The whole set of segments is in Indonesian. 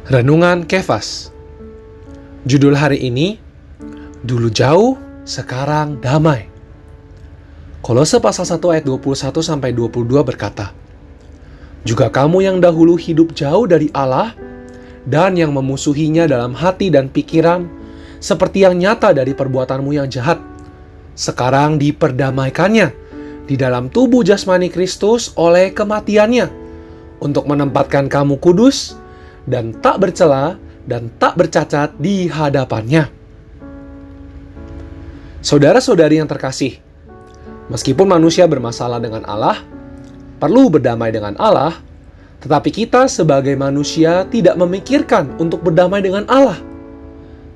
Renungan Kefas. Judul hari ini, Dulu Jauh, Sekarang Damai. Kolose pasal 1 ayat 21-22 berkata, "Juga kamu yang dahulu hidup jauh dari Allah dan yang memusuhinya dalam hati dan pikiran, seperti yang nyata dari perbuatanmu yang jahat, sekarang diperdamaikannya di dalam tubuh jasmani Kristus oleh kematiannya, untuk menempatkan kamu kudus dan tak bercela dan tak bercacat di hadapannya." Saudara-saudari yang terkasih, meskipun manusia bermasalah dengan Allah, perlu berdamai dengan Allah, tetapi kita sebagai manusia tidak memikirkan untuk berdamai dengan Allah.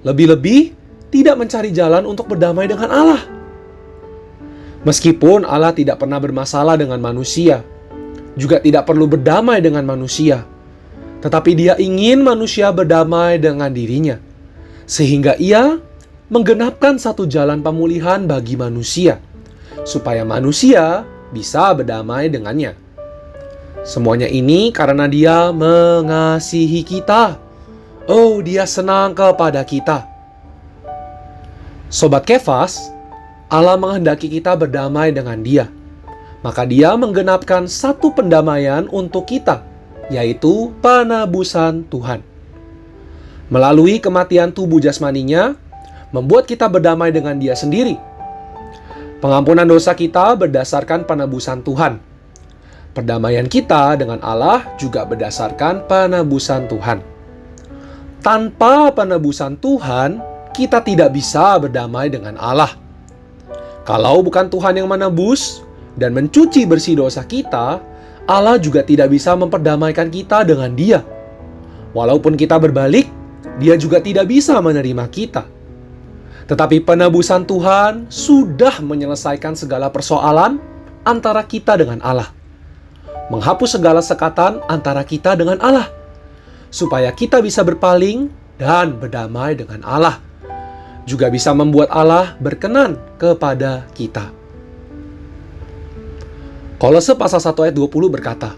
Lebih-lebih, tidak mencari jalan untuk berdamai dengan Allah. Meskipun Allah tidak pernah bermasalah dengan manusia, juga tidak perlu berdamai dengan manusia, tetapi Dia ingin manusia berdamai dengan dirinya, sehingga Ia menggenapkan satu jalan pemulihan bagi manusia, supaya manusia bisa berdamai dengannya. Semuanya ini karena Dia mengasihi kita. Oh, Dia senang kepada kita. Sobat Kefas, Allah menghendaki kita berdamai dengan Dia. Maka Dia menggenapkan satu pendamaian untuk kita, yaitu penebusan Tuhan. Melalui kematian tubuh jasmaninya, membuat kita berdamai dengan Dia sendiri. Pengampunan dosa kita berdasarkan penebusan Tuhan. Perdamaian kita dengan Allah juga berdasarkan penebusan Tuhan. Tanpa penebusan Tuhan, kita tidak bisa berdamai dengan Allah. Kalau bukan Tuhan yang menebus dan mencuci bersih dosa kita, Allah juga tidak bisa memperdamaikan kita dengan Dia. Walaupun kita berbalik, Dia juga tidak bisa menerima kita. Tetapi penebusan Tuhan sudah menyelesaikan segala persoalan antara kita dengan Allah. Menghapus segala sekatan antara kita dengan Allah, supaya kita bisa berpaling dan berdamai dengan Allah. Juga bisa membuat Allah berkenan kepada kita. Kolose pasal 1 ayat 20 berkata,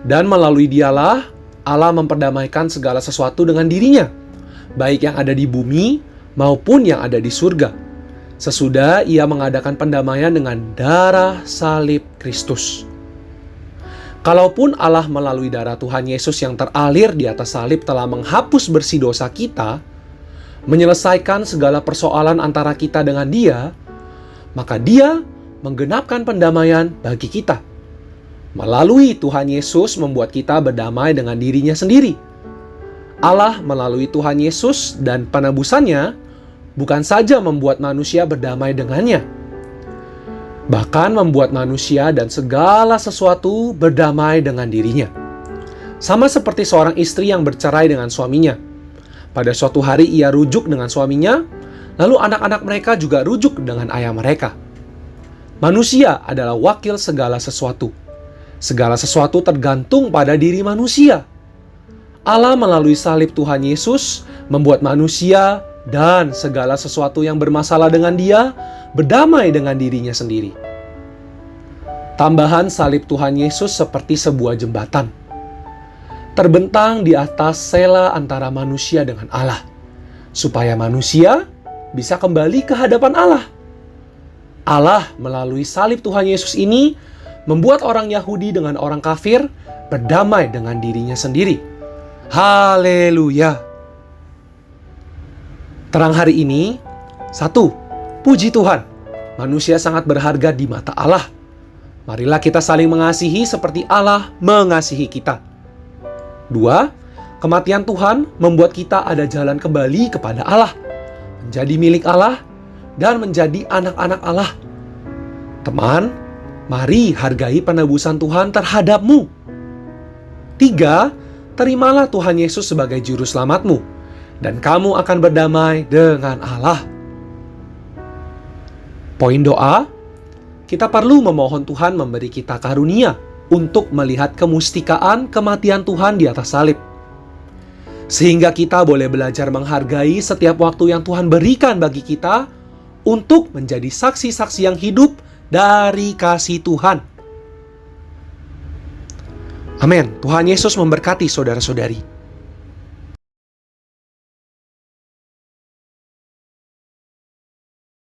"Dan melalui Dialah Allah memperdamaikan segala sesuatu dengan dirinya, baik yang ada di bumi maupun yang ada di surga, sesudah Ia mengadakan pendamaian dengan darah salib Kristus." Kalaupun Allah melalui darah Tuhan Yesus yang teralir di atas salib telah menghapus bersih dosa kita, menyelesaikan segala persoalan antara kita dengan Dia, maka Dia menggenapkan pendamaian bagi kita. Melalui Tuhan Yesus membuat kita berdamai dengan dirinya sendiri. Allah melalui Tuhan Yesus dan penebusannya bukan saja membuat manusia berdamai dengannya, bahkan membuat manusia dan segala sesuatu berdamai dengan dirinya. Sama seperti seorang istri yang bercerai dengan suaminya. Pada suatu hari ia rujuk dengan suaminya, lalu anak-anak mereka juga rujuk dengan ayah mereka. Manusia adalah wakil segala sesuatu. Segala sesuatu tergantung pada diri manusia. Allah melalui salib Tuhan Yesus membuat manusia dan segala sesuatu yang bermasalah dengan Dia berdamai dengan dirinya sendiri. Tambahan salib Tuhan Yesus seperti sebuah jembatan, terbentang di atas sela antara manusia dengan Allah, supaya manusia bisa kembali ke hadapan Allah. Allah melalui salib Tuhan Yesus ini membuat orang Yahudi dengan orang kafir berdamai dengan dirinya sendiri. Haleluya! Terang hari ini, 1. Puji Tuhan, manusia sangat berharga di mata Allah. Marilah kita saling mengasihi seperti Allah mengasihi kita. 2. Kematian Tuhan membuat kita ada jalan kembali kepada Allah, menjadi milik Allah dan menjadi anak-anak Allah. Teman, mari hargai penebusan Tuhan terhadapmu. 3. Terimalah Tuhan Yesus sebagai juru selamatmu, dan kamu akan berdamai dengan Allah. Poin doa, kita perlu memohon Tuhan memberi kita karunia untuk melihat kemustikaan kematian Tuhan di atas salib, sehingga kita boleh belajar menghargai setiap waktu yang Tuhan berikan bagi kita untuk menjadi saksi-saksi yang hidup dari kasih Tuhan. Amin. Tuhan Yesus memberkati saudara-saudari.